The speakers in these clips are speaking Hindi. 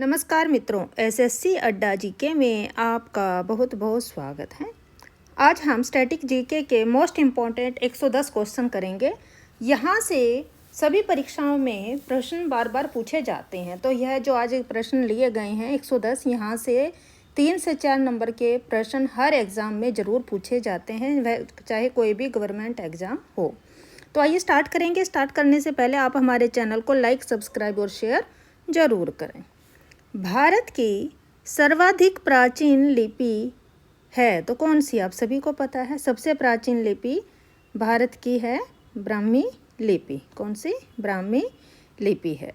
नमस्कार मित्रों, एसएससी अड्डा जीके में आपका बहुत बहुत स्वागत है। आज हम स्टैटिक जीके के मोस्ट इम्पॉर्टेंट 110 क्वेश्चन करेंगे। यहाँ से सभी परीक्षाओं में प्रश्न बार बार पूछे जाते हैं। तो यह जो आज प्रश्न लिए गए हैं 110, यहाँ से 3 से 4 नंबर के प्रश्न हर एग्ज़ाम में ज़रूर पूछे जाते हैं, वह चाहे कोई भी गवर्नमेंट एग्ज़ाम हो। तो आइए स्टार्ट करेंगे। स्टार्ट करने से पहले आप हमारे चैनल को लाइक, सब्सक्राइब और शेयर ज़रूर करें। भारत की सर्वाधिक प्राचीन लिपि है तो कौन सी? आप सभी को पता है, सबसे प्राचीन लिपि भारत की है ब्राह्मी लिपि। कौन सी? ब्राह्मी लिपि है।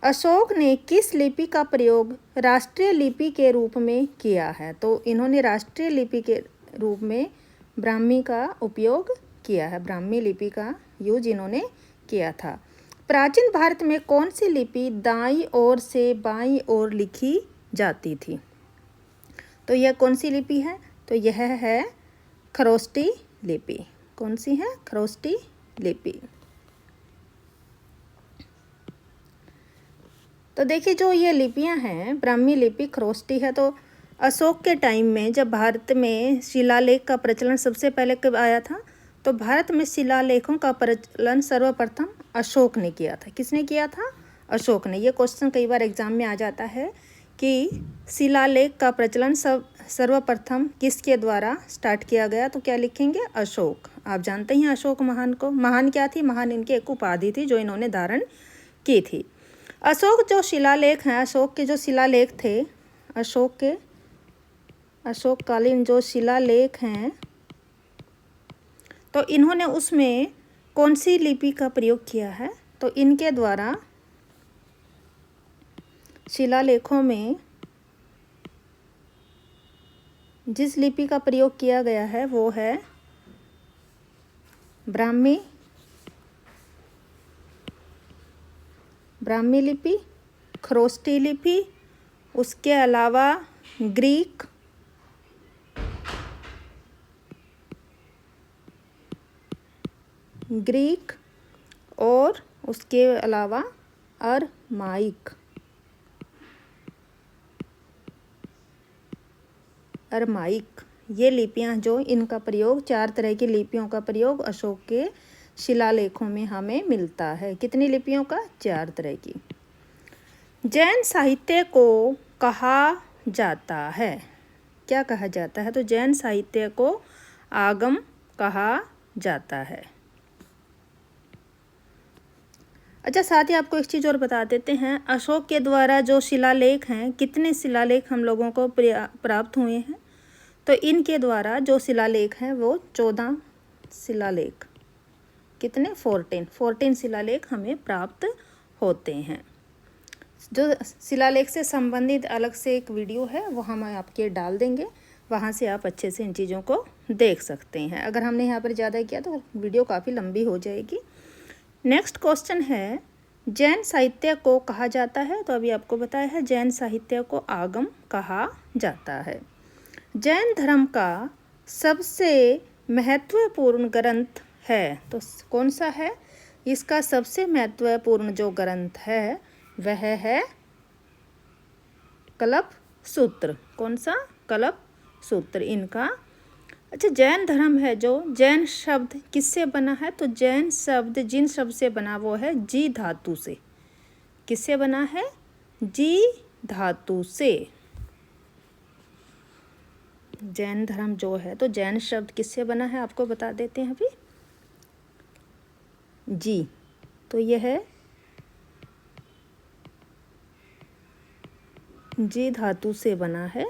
अशोक ने किस लिपि का प्रयोग राष्ट्रीय लिपि के रूप में किया है? तो इन्होंने राष्ट्रीय लिपि के रूप में ब्राह्मी का उपयोग किया है। ब्राह्मी लिपि का यूज इन्होंने किया था। प्राचीन भारत में कौन सी लिपि दाईं ओर से बाईं ओर लिखी जाती थी? तो यह कौन सी लिपि है? तो यह है खरोष्टी लिपि। कौन सी है? खरोष्टी लिपि। तो देखिए, जो ये लिपियां हैं, ब्राह्मी लिपि, खरोष्टी है, तो अशोक के टाइम में जब भारत में शिलालेख का प्रचलन सबसे पहले कब आया था? तो भारत में शिलालेखों का प्रचलन सर्वप्रथम अशोक ने किया था। किसने किया था? अशोक ने। ये क्वेश्चन कई बार एग्जाम में आ जाता है कि शिलालेख का प्रचलन सर्वप्रथम किसके द्वारा स्टार्ट किया गया? तो क्या लिखेंगे? अशोक। आप जानते हैं अशोक महान को। महान क्या थी? महान इनकी एक उपाधि थी जो इन्होंने धारण की थी। अशोक जो शिलालेख हैं, अशोक के जो शिलालेख थे, अशोककालीन जो शिलालेख हैं, तो इन्होंने उसमें कौन सी लिपि का प्रयोग किया है? तो इनके द्वारा शिलालेखों में जिस लिपि का प्रयोग किया गया है वो है ब्राह्मी लिपि, खरोष्टी लिपि, उसके अलावा ग्रीक और उसके अलावा अरमाइक। ये लिपियां जो इनका प्रयोग, 4 तरह की लिपियों का प्रयोग अशोक के शिलालेखों में हमें मिलता है। कितनी लिपियों का? 4 तरह की। जैन साहित्य को कहा जाता है, क्या कहा जाता है? तो जैन साहित्य को आगम कहा जाता है। अच्छा, साथ ही आपको एक चीज़ और बता देते हैं, अशोक के द्वारा जो शिलालेख हैं, कितने शिलालेख हम लोगों को प्राप्त हुए हैं? तो इनके द्वारा जो शिलालेख हैं वो 14 शिलालेख, कितने? 14 शिलालेख हमें प्राप्त होते हैं। जो शिलालेख से संबंधित अलग से एक वीडियो है वो हम आपके डाल देंगे, वहाँ से आप अच्छे से इन चीज़ों को देख सकते हैं। अगर हमने यहाँ पर ज़्यादा किया तो वीडियो काफ़ी लंबी हो जाएगी। नेक्स्ट क्वेश्चन है, जैन साहित्य को कहा जाता है? तो अभी आपको बताया है, जैन साहित्य को आगम कहा जाता है। जैन धर्म का सबसे महत्वपूर्ण ग्रंथ है तो कौन सा है? इसका सबसे महत्वपूर्ण जो ग्रंथ है वह है कल्प सूत्र। कौन सा? कल्प सूत्र इनका। अच्छा, जैन धर्म है, जो जैन शब्द किससे बना है? तो जैन शब्द जिन शब्द से बना वो है जी धातु से। किससे बना है? जी धातु से। जैन धर्म जो है, तो जैन शब्द किससे बना है आपको बता देते हैं अभी। जी, तो यह है जी धातु से बना है।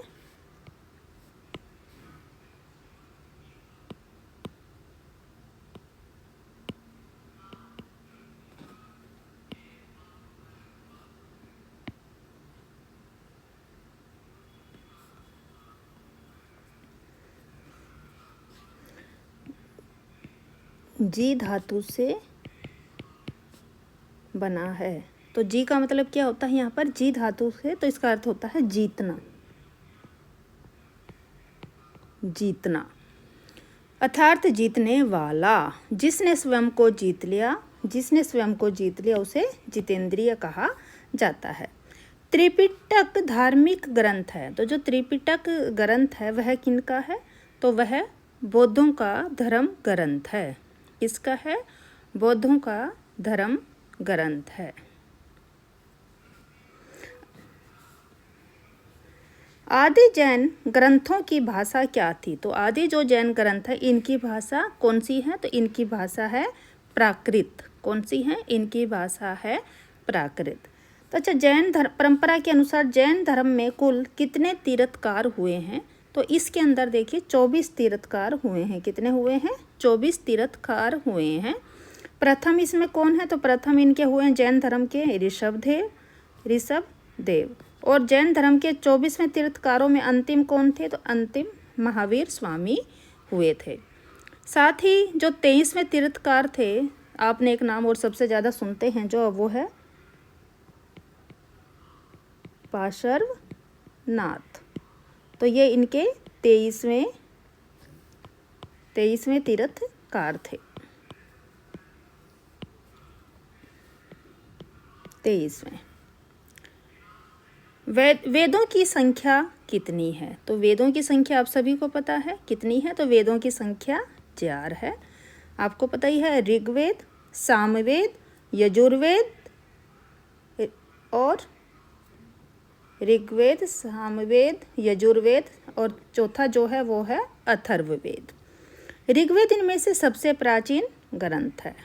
जी धातु से बना है। तो जी का मतलब क्या होता है यहाँ पर? जी धातु से, तो इसका अर्थ होता है जीतना। जीतना अर्थात जीतने वाला। जिसने स्वयं को जीत लिया उसे जितेंद्रिय कहा जाता है। त्रिपिटक धार्मिक ग्रंथ है। तो जो त्रिपिटक ग्रंथ है वह किनका है? तो वह बौद्धों का धर्म ग्रंथ है। किसका है? बौद्धों का धर्म ग्रंथ है। आदि जैन ग्रंथों की भाषा क्या थी? तो आदि जो जैन ग्रंथ है इनकी भाषा कौन सी है? तो इनकी भाषा है प्राकृत। कौन सी है? इनकी भाषा है प्राकृत। तो अच्छा, जैन परंपरा के अनुसार जैन धर्म में कुल कितने तीर्थकार हुए हैं? तो इसके अंदर देखिए 24 तीर्थकार हुए हैं। कितने हुए हैं? 24 तीर्थकार हुए हैं। प्रथम इसमें कौन है? तो प्रथम इनके हुए हैं जैन धर्म के ऋषभदेव। और जैन धर्म के 24वें तीर्थकारों में अंतिम कौन थे? तो अंतिम महावीर स्वामी हुए थे। साथ ही जो 23वें तीर्थकार थे, आपने एक नाम और सबसे ज़्यादा सुनते हैं जो, वो है पार्श्वनाथ। तो ये इनके 23वें तीर्थकार थे। 23वें। वेदों की संख्या कितनी है? तो वेदों की संख्या आप सभी को पता है कितनी है? तो वेदों की संख्या 4 है। आपको पता ही है, ऋग्वेद, सामवेद, यजुर्वेद और ऋग्वेद, सामवेद, यजुर्वेद और चौथा जो है वो है अथर्ववेद। ऋग्वेद इनमें से सबसे प्राचीन ग्रंथ है।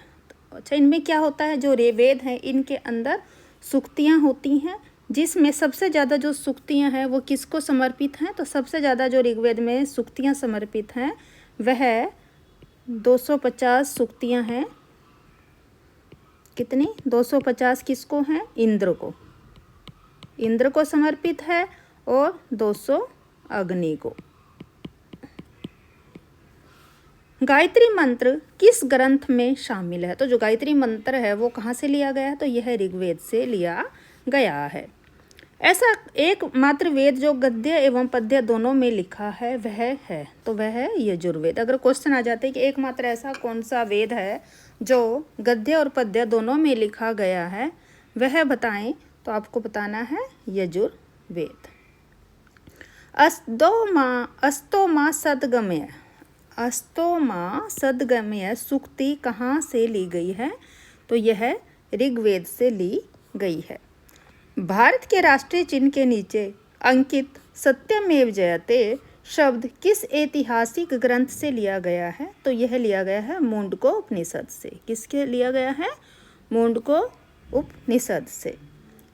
अच्छा, इनमें क्या होता है? जो वेद हैं इनके अंदर सूक्तियाँ होती हैं, जिसमें सबसे ज़्यादा जो सूक्तियाँ हैं वो किसको समर्पित हैं? तो सबसे ज़्यादा जो ऋग्वेद में सूक्तियाँ समर्पित हैं वह 250 सूक्तियाँ हैं। कितनी? 250 किसको हैं? इंद्र को। इंद्र को समर्पित है और 200 अग्नि को। गायत्री मंत्र किस ग्रंथ में शामिल है? तो जो गायत्री मंत्र है वो कहाँ से लिया गया है? तो यह ऋग्वेद से लिया गया है। ऐसा एकमात्र वेद जो गद्य एवं पद्य दोनों में लिखा है वह है, तो वह है यजुर्वेद। अगर क्वेश्चन आ जाते कि एकमात्र ऐसा कौन सा वेद है जो गद्य और पद्य दोनों में लिखा गया है, वह बताएं, तो आपको बताना है यजुर्वेद। अस्तोमा सद्गमय सूक्ति कहाँ से ली गई है? तो यह ऋग्वेद से ली गई है। भारत के राष्ट्रीय चिन्ह के नीचे अंकित सत्यमेव जयते शब्द किस ऐतिहासिक ग्रंथ से लिया गया है? तो यह लिया गया है मुंडको उपनिषद से। किसके लिया गया है? मुंडको उपनिषद से।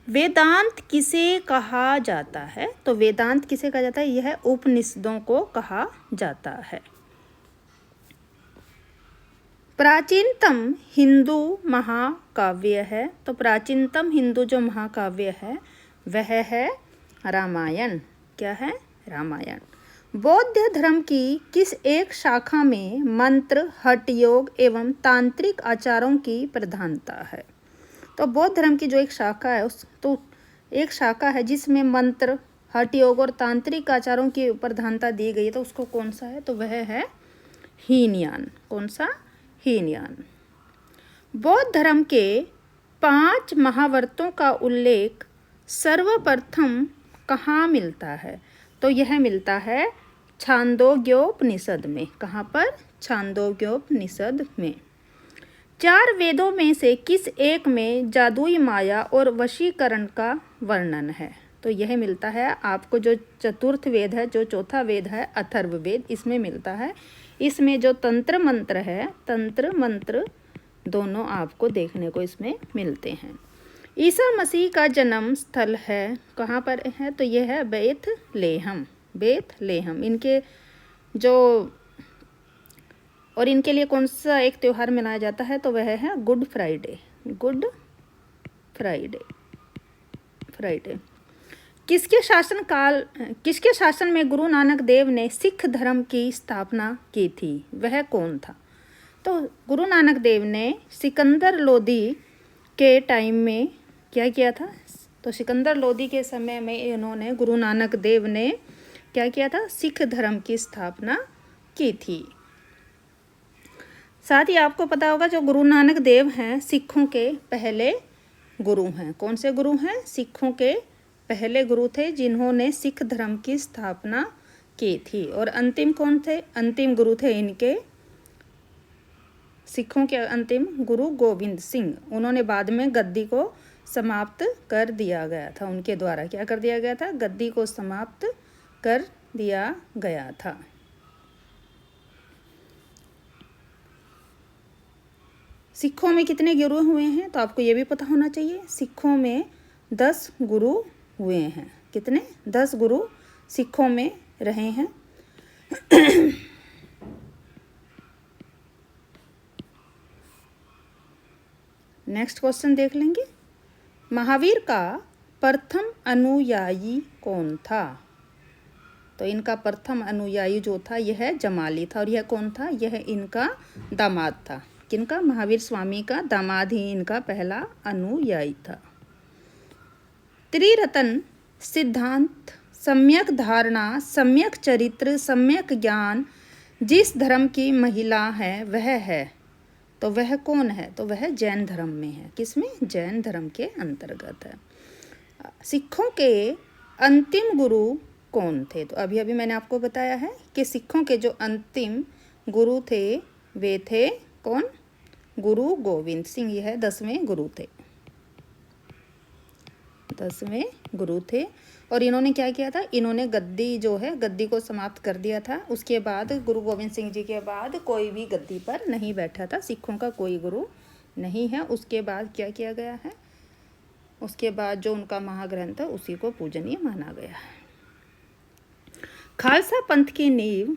वेदांत किसे कहा जाता है? तो वेदांत किसे कहा जाता है? यह उपनिषदों को कहा जाता है। प्राचीनतम हिंदू महाकाव्य है। तो प्राचीनतम हिंदू जो महाकाव्य है वह है रामायण। क्या है? रामायण। बौद्ध धर्म की किस एक शाखा में मंत्र, हठ योग एवं तांत्रिक आचारों की प्रधानता है? तो बौद्ध धर्म की जो एक शाखा है एक शाखा है जिसमें मंत्र, हठ योग और तांत्रिक आचारों की प्रधानता दी गई है, तो उसको कौन सा है? तो वह है हीनयान। कौन सा? हीनयान। बौद्ध धर्म के 5 महाव्रतों का उल्लेख सर्वप्रथम कहाँ मिलता है? तो यह मिलता है छांदोग्योपनिषद में। कहाँ पर? छांदोग्योपनिषद में। 4 वेदों में से किस एक में जादुई माया और वशीकरण का वर्णन है? तो यह मिलता है आपको जो चतुर्थ वेद है, जो चौथा वेद है अथर्ववेद, इसमें मिलता है। इसमें जो तंत्र मंत्र है, तंत्र मंत्र दोनों आपको देखने को इसमें मिलते हैं। ईसा मसीह का जन्म स्थल है कहाँ पर है? तो यह है बेथलेहम। बेथलेहम। इनके जो और इनके लिए कौन सा एक त्यौहार मनाया जाता है? तो वह है गुड फ्राइडे। Good Friday. किसके शासन में गुरु नानक देव ने सिख धर्म की स्थापना की थी? वह कौन था? तो गुरु नानक देव ने सिकंदर लोदी के टाइम में क्या किया था? तो सिकंदर लोदी के समय में इन्होंने, गुरु नानक देव ने क्या किया था? सिख धर्म की स्थापना की थी। साथ ही आपको पता होगा जो गुरु नानक देव हैं सिखों के पहले गुरु हैं। कौन से गुरु हैं? सिखों के पहले गुरु थे जिन्होंने सिख धर्म की स्थापना की थी। और अंतिम कौन थे? अंतिम गुरु थे इनके, सिखों के अंतिम गुरु गोविंद सिंह। उन्होंने बाद में गद्दी को समाप्त कर दिया गया था, उनके द्वारा क्या कर दिया गया था? गद्दी को समाप्त कर दिया गया था। सिखों में कितने गुरु हुए हैं? तो आपको ये भी पता होना चाहिए। सिखों में 10 गुरु हुए हैं। कितने? 10 गुरु सिखों में रहे हैं। नेक्स्ट क्वेश्चन देख लेंगे। महावीर का प्रथम अनुयायी कौन था? तो इनका प्रथम अनुयायी जो था यह जमाली था। और यह कौन था? यह इनका दामाद था। किनका? महावीर स्वामी का दामाद ही इनका पहला अनुयायी था। त्रिरत्न सिद्धांत, सम्यक धारणा, सम्यक चरित्र, सम्यक ज्ञान जिस धर्म की महिला है वह है, तो वह कौन है? तो वह जैन धर्म में है। किसमें? जैन धर्म के अंतर्गत है। सिखों के अंतिम गुरु कौन थे? तो अभी अभी मैंने आपको बताया है कि सिखों के जो अंतिम गुरु थे वे थे कौन? गुरु गोविंद सिंह। यह 10वें गुरु थे, 10वें गुरु थे। और इन्होंने क्या किया था? इन्होंने गद्दी जो है गद्दी को समाप्त कर दिया था। उसके बाद गुरु गोविंद सिंह जी के बाद कोई भी गद्दी पर नहीं बैठा था। सिखों का कोई गुरु नहीं है। उसके बाद क्या किया गया है? उसके बाद जो उनका महाग्रंथ है उसी को पूजनीय माना गया है। खालसा पंथ की नींव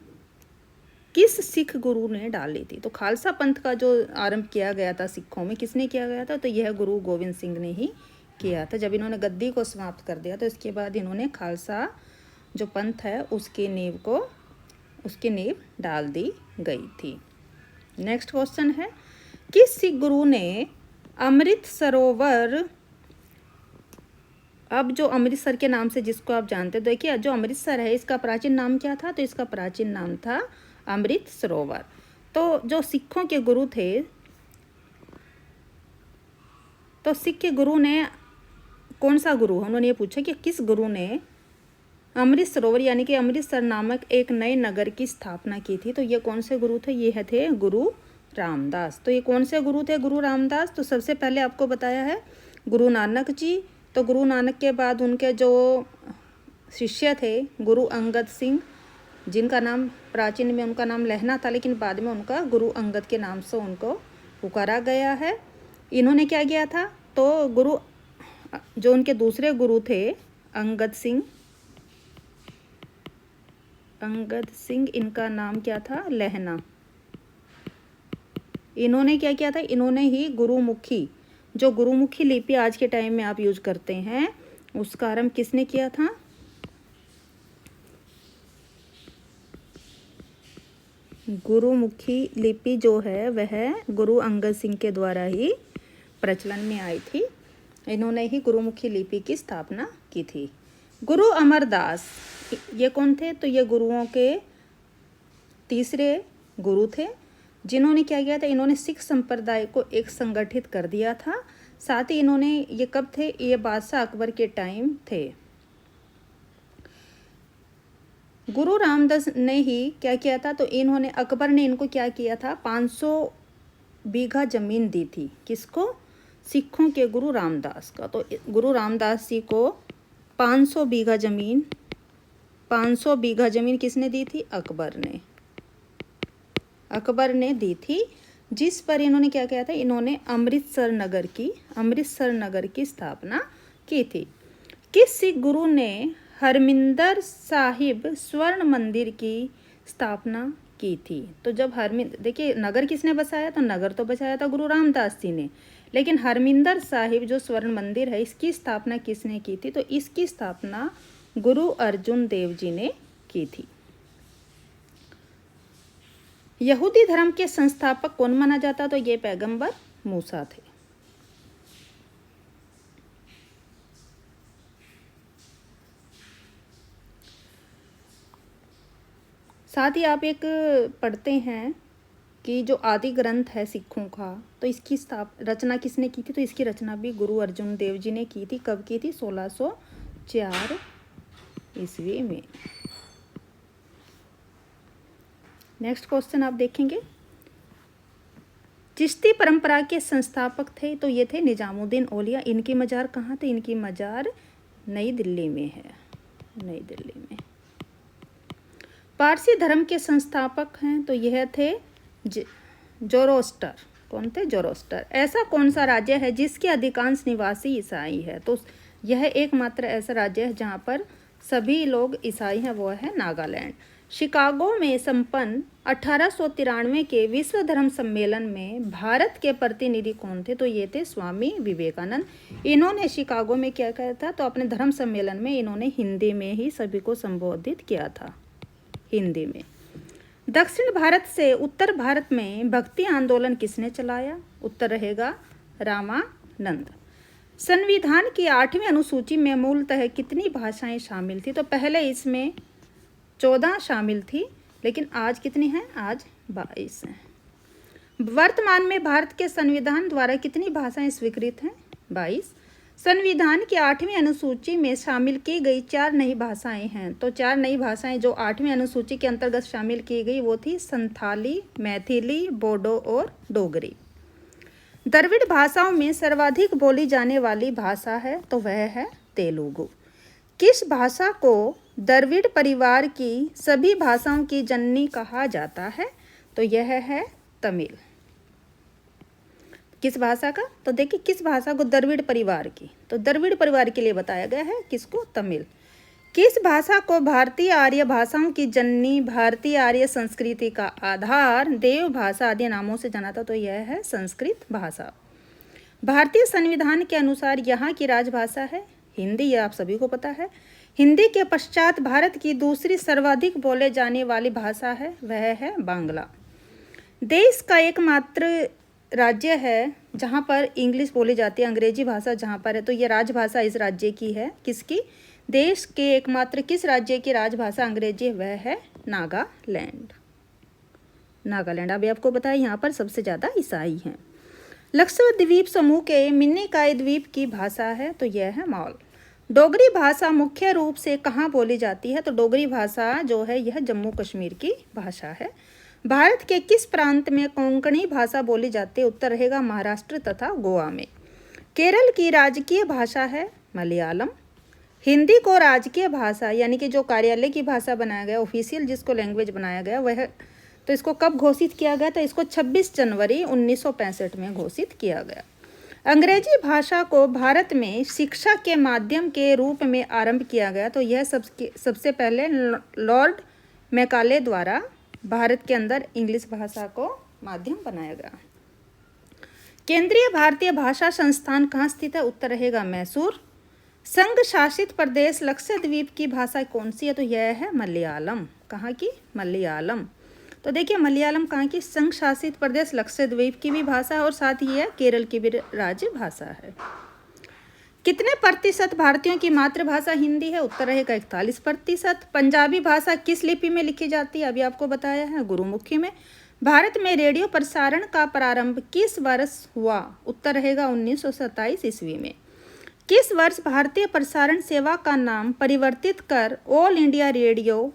किस सिख गुरु ने डाली थी? तो खालसा पंथ का जो आरंभ किया गया था सिखों में, किसने किया गया था? तो यह गुरु गोविंद सिंह ने ही किया था। जब इन्होंने गद्दी को समाप्त कर दिया तो इसके बाद इन्होंने खालसा जो पंथ है उसकी नींव डाल दी गई थी। नेक्स्ट क्वेश्चन है, किस सिख गुरु ने अमृत सरोवर, अब जो अमृतसर के नाम से जिसको आप जानते हो, देखिए जो अमृतसर है इसका प्राचीन नाम क्या था? तो इसका प्राचीन नाम था अमृत सरोवर। तो जो सिखों के गुरु थे, तो सिख के गुरु ने कौन सा गुरु है? उन्होंने ये पूछा कि किस गुरु ने अमृत सरोवर यानी कि अमृतसर नामक एक नए नगर की स्थापना की थी। तो ये कौन से गुरु थे? ये थे गुरु रामदास। तो ये कौन से गुरु थे? गुरु रामदास। तो सबसे पहले आपको बताया है गुरु नानक जी। तो गुरु नानक के बाद उनके जो शिष्य थे गुरु अंगद सिंह, जिनका नाम प्राचीन में उनका नाम लहना था, लेकिन बाद में उनका गुरु अंगद के नाम से उनको पुकारा गया है। इन्होंने क्या किया था? तो गुरु जो उनके दूसरे गुरु थे अंगद सिंह, इनका नाम क्या था? लहना। इन्होंने क्या किया था? इन्होंने ही गुरुमुखी, जो गुरुमुखी लिपि आज के टाइम में आप यूज करते हैं, उसका आरंभ किसने किया था? गुरुमुखी लिपि जो है वह गुरु अंगद सिंह के द्वारा ही प्रचलन में आई थी। इन्होंने ही गुरुमुखी लिपि की स्थापना की थी। गुरु अमरदास, ये कौन थे? तो ये गुरुओं के तीसरे गुरु थे, जिन्होंने क्या किया था? इन्होंने सिख संप्रदाय को एक संगठित कर दिया था। साथ ही इन्होंने, ये कब थे? ये बादशाह अकबर के टाइम थे। गुरु रामदास ने ही क्या किया था? तो इन्होंने, अकबर ने इनको क्या किया था? 500 बीघा जमीन दी थी। किसको? सिखों के गुरु रामदास का। तो गुरु रामदास जी को 500 बीघा जमीन किसने दी थी? अकबर ने दी थी, जिस पर इन्होंने क्या किया था? इन्होंने अमृतसर नगर की स्थापना की थी। किस सिख गुरु ने हरमिंदर साहिब स्वर्ण मंदिर की स्थापना की थी? तो जब देखिए नगर किसने बसाया? तो नगर तो बसाया था गुरु रामदास जी ने, लेकिन हरमिंदर साहिब जो स्वर्ण मंदिर है इसकी स्थापना किसने की थी? तो इसकी स्थापना गुरु अर्जुन देव जी ने की थी। यहूदी धर्म के संस्थापक कौन माना जाता? तो ये पैगंबर मूसा थे। साथ ही आप एक पढ़ते हैं कि जो आदि ग्रंथ है सिखों का, तो इसकी रचना किसने की थी? तो इसकी रचना भी गुरु अर्जुन देव जी ने की थी। कब की थी? 4 ईस्वी में। नेक्स्ट क्वेश्चन आप देखेंगे, चिश्ती परंपरा के संस्थापक थे तो ये थे निजामुद्दीन औलिया। इनकी मज़ार कहाँ थे? इनकी मज़ार नई दिल्ली में है, नई दिल्ली में। पारसी धर्म के संस्थापक हैं तो यह थे जोरोस्टर। कौन थे? जोरोस्टर। ऐसा कौन सा राज्य है जिसके अधिकांश निवासी ईसाई है? तो यह एकमात्र ऐसा राज्य है जहाँ पर सभी लोग ईसाई हैं, वो है नागालैंड। शिकागो में संपन्न 1893 के विश्व धर्म सम्मेलन में भारत के प्रतिनिधि कौन थे? तो ये थे स्वामी विवेकानंद। इन्होंने शिकागो में क्या कहा था? तो अपने धर्म सम्मेलन में इन्होंने हिंदी में ही सभी को संबोधित किया था, हिंदी में। दक्षिण भारत से उत्तर भारत में भक्ति आंदोलन किसने चलाया? उत्तर रहेगा रामानंद। संविधान की 8वीं अनुसूची में मूलतः कितनी भाषाएं शामिल थी? तो पहले इसमें 14 शामिल थी, लेकिन आज कितनी हैं? आज 22 हैं। वर्तमान में भारत के संविधान द्वारा कितनी भाषाएं स्वीकृत हैं? 22। संविधान की 8वीं अनुसूची में शामिल की गई 4 नई भाषाएं हैं। तो 4 नई भाषाएं जो 8वीं अनुसूची के अंतर्गत शामिल की गई वो थी संथाली, मैथिली, बोडो और डोगरी। द्रविड़ भाषाओं में सर्वाधिक बोली जाने वाली भाषा है तो वह है तेलुगु। किस भाषा को द्रविड़ परिवार की सभी भाषाओं की जननी कहा जाता है? तो यह है तमिल। किस भाषा का? तो देखिए किस भाषा को? द्रविड़ परिवार की। तो द्रविड़ परिवार के लिए बताया गया है किसको? तमिल। किस भाषा को भारतीय आर्य भाषाओं की जननी, भारतीय आर्य संस्कृति का आधार, देव भाषा आदि नामों से जाना था? तो यह है संस्कृत भाषा। भारतीय संविधान के अनुसार यहाँ की राजभाषा है हिंदी, यह आप सभी को पता है। हिंदी के पश्चात भारत की दूसरी सर्वाधिक बोले जाने वाली भाषा है वह है बांग्ला। देश का एकमात्र राज्य है जहाँ पर इंग्लिश बोली जाती है, अंग्रेजी भाषा जहाँ पर है, तो ये राजभाषा इस राज्य की है। किसकी? देश के एकमात्र किस राज्य की राजभाषा अंग्रेजी है? वह है नागालैंड। नागालैंड अभी आपको बताया यहाँ पर सबसे ज़्यादा ईसाई हैं। लक्षद्वीप द्वीप समूह के मिन्निकॉय द्वीप की भाषा है तो यह है माल। डोगरी भाषा मुख्य रूप से कहाँ बोली जाती है? तो डोगरी भाषा जो है यह जम्मू कश्मीर की भाषा है। भारत के किस प्रांत में कोंकणी भाषा बोली जाती है? उत्तर रहेगा महाराष्ट्र तथा गोवा में। केरल की राजकीय भाषा है मलयालम। हिंदी को राजकीय भाषा यानी कि जो कार्यालय की भाषा बनाया गया, ऑफिशियल जिसको लैंग्वेज बनाया गया वह, तो इसको कब घोषित किया गया था? इसको 26 जनवरी 1965 में घोषित किया गया। अंग्रेजी भाषा को भारत में शिक्षा के माध्यम के रूप में आरंभ किया गया तो यह सबसे पहले लॉर्ड मैकाले द्वारा भारत के अंदर इंग्लिश भाषा को माध्यम बनाया गया। केंद्रीय भारतीय भाषा संस्थान कहाँ स्थित है? उत्तर रहेगा मैसूर। संघ शासित प्रदेश लक्षद्वीप की भाषा कौन सी है? तो यह है मलयालम। कहाँ की? मलयालम। तो देखिए मलयालम कहाँ की? संघ शासित प्रदेश लक्षद्वीप की भी भाषा है और साथ ही यह केरल की भी राजभाषा है। कितने प्रतिशत भारतीयों की मातृभाषा हिंदी है? उत्तर रहेगा 41%। पंजाबी भाषा किस लिपि में लिखी जाती है? अभी आपको बताया है गुरुमुखी में। भारत में रेडियो प्रसारण का प्रारंभ किस वर्ष हुआ? उत्तर रहेगा 1927 ईस्वी में। किस वर्ष भारतीय प्रसारण सेवा का नाम परिवर्तित कर ऑल इंडिया रेडियो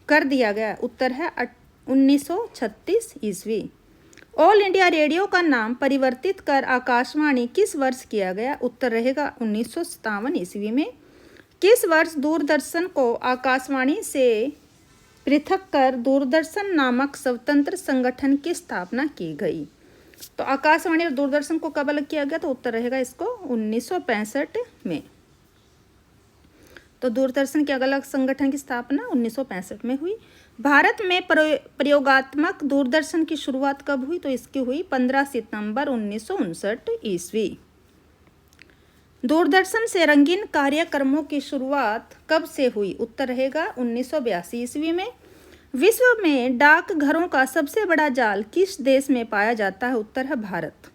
कर दिया गया? उत्तर है 1936 ईस्वी। ऑल इंडिया रेडियो का नाम परिवर्तित कर आकाशवाणी किस वर्ष किया गया? उत्तर रहेगा 1957 ईस्वी में। किस वर्ष दूरदर्शन को आकाशवाणी से पृथक कर दूरदर्शन नामक स्वतंत्र संगठन की स्थापना की गई? तो आकाशवाणी और दूरदर्शन को कब अलग किया गया? तो उत्तर रहेगा इसको 1965 में। तो दूरदर्शन के अलग संगठन की स्थापना 1965 में हुई। भारत में प्रयोगात्मक दूरदर्शन की शुरुआत कब हुई? तो इसकी हुई 15 सितंबर 1959 ईस्वी। दूरदर्शन से रंगीन कार्यक्रमों की शुरुआत कब से हुई? उत्तर रहेगा 1982 ईस्वी में। विश्व में डाकघरों का सबसे बड़ा जाल किस देश में पाया जाता है? उत्तर है भारत।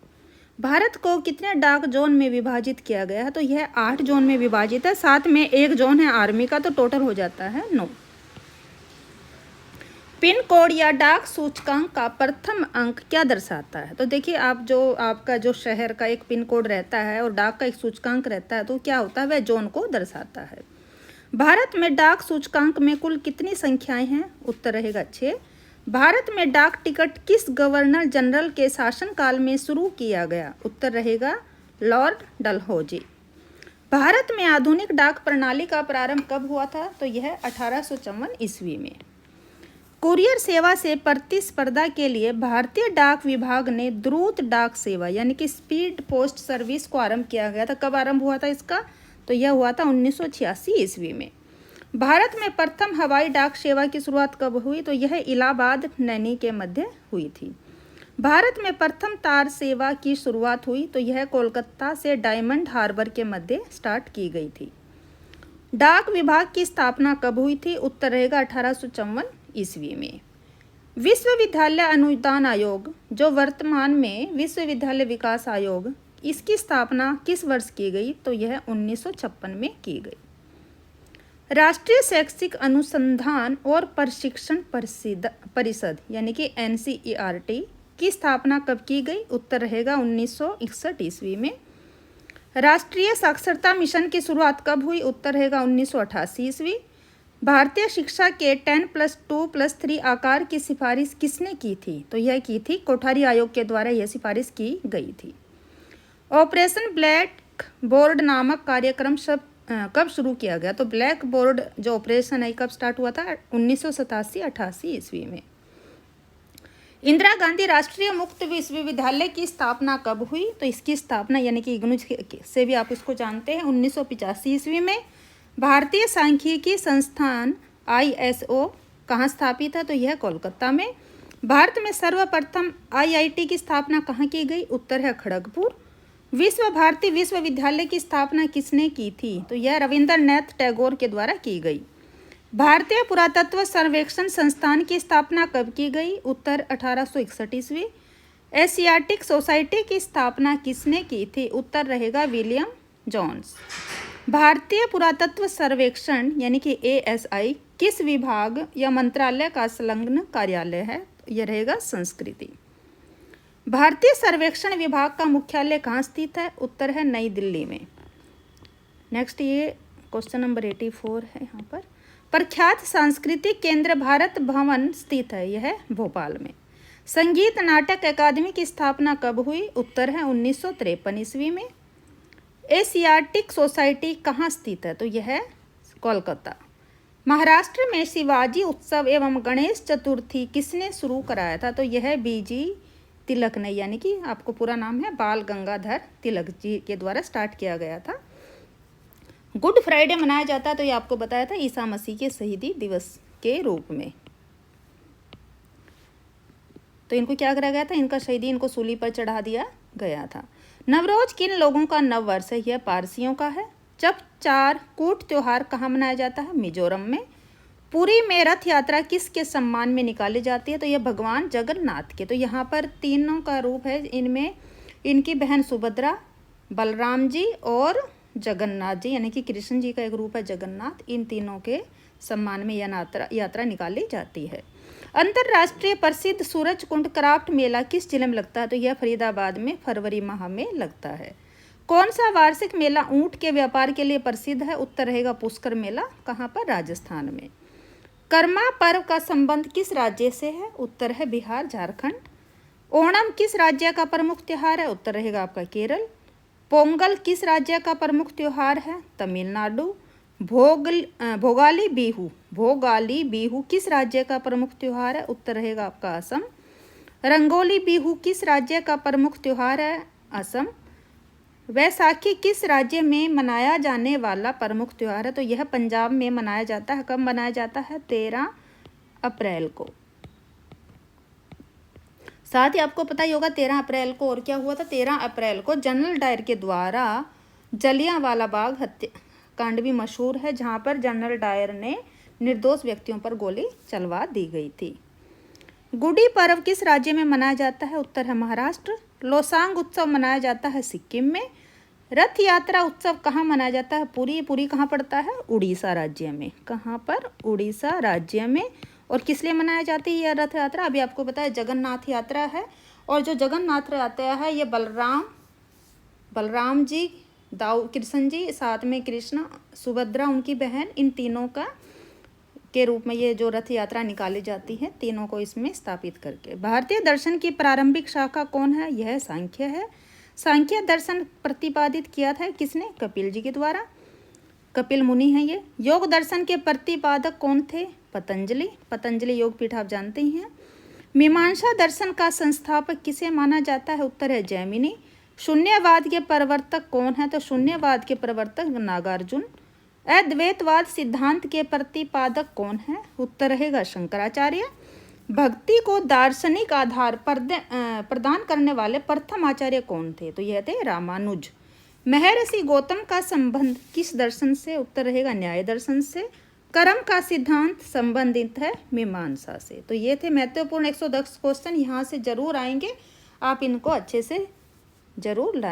भारत को कितने डाक जोन में विभाजित किया गया है? तो यह 8 जोन में विभाजित है, साथ में एक जोन है आर्मी का, तो टोटल हो जाता है 9। पिन कोड या डाक सूचकांक का प्रथम अंक क्या दर्शाता है? तो देखिए, आप जो आपका जो शहर का एक पिन कोड रहता है और डाक का एक सूचकांक रहता है, तो क्या होता है, वह जोन को दर्शाता है। भारत में डाक सूचकांक में कुल कितनी संख्याएं हैं? उत्तर रहेगा 6। भारत में डाक टिकट किस गवर्नर जनरल के शासनकाल में शुरू किया गया? उत्तर रहेगा लॉर्ड डलहौजी। भारत में आधुनिक डाक प्रणाली का प्रारंभ कब हुआ था? तो यह 1854 ईस्वी में। कुरियर सेवा से प्रतिस्पर्धा के लिए भारतीय डाक विभाग ने द्रुत डाक सेवा यानी कि स्पीड पोस्ट सर्विस को आरंभ किया गया था। कब आरंभ हुआ था इसका? तो यह हुआ था 1986 ईस्वी में। भारत में प्रथम हवाई डाक सेवा की शुरुआत कब हुई? तो यह इलाहाबाद नैनी के मध्य हुई थी। भारत में प्रथम तार सेवा की शुरुआत हुई तो यह कोलकाता से डायमंड हार्बर के मध्य स्टार्ट की गई थी। डाक विभाग की स्थापना कब हुई थी? उत्तर रहेगा 1854 ईस्वी में। विश्वविद्यालय अनुदान आयोग, जो वर्तमान में विश्वविद्यालय विकास आयोग, इसकी स्थापना किस वर्ष की गई? तो यह 1956 में की गई। राष्ट्रीय शैक्षिक अनुसंधान और प्रशिक्षण परिषद यानी कि NCERT की स्थापना कब की गई? उत्तर रहेगा 1961 ईस्वी में। राष्ट्रीय साक्षरता मिशन की शुरुआत कब हुई? उत्तर रहेगा 1988 ईस्वी। भारतीय शिक्षा के 10+2+3 आकार की सिफारिश किसने की थी? तो यह की थी कोठारी आयोग के द्वारा, यह सिफारिश की गई थी। ऑपरेशन ब्लैक बोर्ड नामक कार्यक्रम कब शुरू किया गया? तो ब्लैक बोर्ड जो ऑपरेशन है कब स्टार्ट हुआ था? 1987-88 ईस्वी में। इंदिरा गांधी राष्ट्रीय मुक्त विश्वविद्यालय की स्थापना कब हुई? तो इसकी स्थापना यानी कि इग्नू से भी आप इसको जानते हैं 1985 ईस्वी में। भारतीय सांख्यिकी संस्थान ISO कहाँ स्थापित है? तो यह कोलकाता में। भारत में सर्वप्रथम IIT की स्थापना कहाँ की गई? उत्तर है खड़गपुर। विश्व भारती विश्वविद्यालय की स्थापना किसने की थी? तो यह रविंद्रनाथ टैगोर के द्वारा की गई। भारतीय पुरातत्व सर्वेक्षण संस्थान की स्थापना कब की गई? उत्तर 1861 ईस्वी। एशियाटिक सोसाइटी की स्थापना किसने की थी? उत्तर रहेगा विलियम जोन्स। भारतीय पुरातत्व सर्वेक्षण यानी कि ASI किस विभाग या मंत्रालय का संलग्न कार्यालय है? यह रहेगा संस्कृति। भारतीय सर्वेक्षण विभाग का मुख्यालय कहाँ स्थित है? उत्तर है नई दिल्ली में। नेक्स्ट ये क्वेश्चन नंबर 84 है यहाँ पर। प्रख्यात सांस्कृतिक केंद्र भारत भवन स्थित है, यह भोपाल में। संगीत नाटक अकादमी की स्थापना कब हुई? उत्तर है 1953 ईस्वी में। एशियाटिक सोसाइटी कहाँ स्थित है? तो यह कोलकाता। महाराष्ट्र में शिवाजी उत्सव एवं गणेश चतुर्थी किसने शुरू कराया था? तो यह BG तिलक ने, यानी कि आपको पूरा नाम है बाल गंगाधर तिलक जी के द्वारा स्टार्ट किया गया था। गुड फ्राइडे मनाया जाता है तो ये आपको बताया था ईसा मसीह के शहीदी दिवस के रूप में। तो इनको क्या करा गया था? इनका शहीदी, इनको सूली पर चढ़ा दिया गया था। नवरोज किन लोगों का नव वर्ष है? यह पारसियों का है। जब चार कूट त्योहार कहाँ मनाया जाता है? मिजोरम में। पुरी में रथ यात्रा किसके सम्मान में निकाली जाती है? तो यह भगवान जगन्नाथ के। तो यहाँ पर तीनों का रूप है, इनमें इनकी बहन सुभद्रा, बलराम जी और जगन्नाथ जी, यानी कि कृष्ण जी का एक रूप है जगन्नाथ। इन तीनों के सम्मान में यह यात्रा निकाली जाती है। अंतर्राष्ट्रीय प्रसिद्ध सूरज कुंड क्राफ्ट मेला किस जिले में लगता है? तो यह फरीदाबाद में फरवरी माह में लगता है। कौन सा वार्षिक मेला ऊंट के व्यापार के लिए प्रसिद्ध है? उत्तर रहेगा पुष्कर मेला। कहाँ पर? राजस्थान में। कर्मा पर्व का संबंध किस राज्य से है? उत्तर है बिहार, झारखंड। ओणम किस राज्य का प्रमुख त्योहार है? उत्तर रहेगा आपका केरल। पोंगल किस राज्य का प्रमुख त्योहार है? तमिलनाडु। भोगाली बिहू किस राज्य का प्रमुख त्योहार है? उत्तर रहेगा आपका असम। रंगोली बिहू किस राज्य का प्रमुख त्योहार है? असम। वैसाखी किस राज्य में मनाया जाने वाला प्रमुख त्योहार है? तो यह पंजाब में मनाया जाता है। कब मनाया जाता है? 13 अप्रैल को। साथ ही आपको पता ही होगा 13 अप्रैल को और क्या हुआ था? 13 अप्रैल को जनरल डायर के द्वारा जलियांवाला बाग हत्याकांड भी मशहूर है, जहां पर जनरल डायर ने निर्दोष व्यक्तियों पर गोली चलवा दी गई थी। गुड़ी पर्व किस राज्य में मनाया जाता है? उत्तर है महाराष्ट्र। लोसांग उत्सव मनाया जाता है सिक्किम में। रथ यात्रा उत्सव कहाँ मनाया जाता है? पुरी कहाँ पड़ता है? उड़ीसा राज्य में। कहाँ पर? उड़ीसा राज्य में। और किस लिए मनाई जाती है यह रथ यात्रा? अभी आपको बताया जगन्नाथ यात्रा है। और जो जगन्नाथ यात्रा है ये बलराम जी, कृष्ण जी, साथ में कृष्ण, सुभद्रा उनकी बहन, इन तीनों का के रूप में ये जो रथ यात्रा निकाली जाती है, तीनों को इसमें स्थापित करके। भारतीय दर्शन की प्रारंभिक शाखा कौन है? यह सांख्य है। सांख्य दर्शन प्रतिपादित किया था किसने? कपिल जी के द्वारा। कपिल मुनि हैं ये। योग दर्शन के प्रतिपादक कौन थे? पतंजलि। पतंजलि योगपीठ आप जानते ही हैं। मीमांसा दर्शन का संस्थापक किसे माना जाता है? उत्तर है जैमिनी। शून्यवाद के प्रवर्तक कौन है? तो शून्यवाद के प्रवर्तक नागार्जुन। अद्वैतवाद सिद्धांत के प्रतिपादक कौन है? उत्तर रहेगा शंकराचार्य। भक्ति को दार्शनिक आधार प्रदान करने वाले प्रथम आचार्य कौन थे? तो यह थे रामानुज। महर्षि गौतम का संबंध किस दर्शन से? उत्तर रहेगा न्याय दर्शन से। कर्म का सिद्धांत संबंधित है मीमांसा से। तो ये थे महत्वपूर्ण 110 क्वेश्चन, यहाँ से जरूर आएंगे, आप इनको अच्छे से जरूर लर्न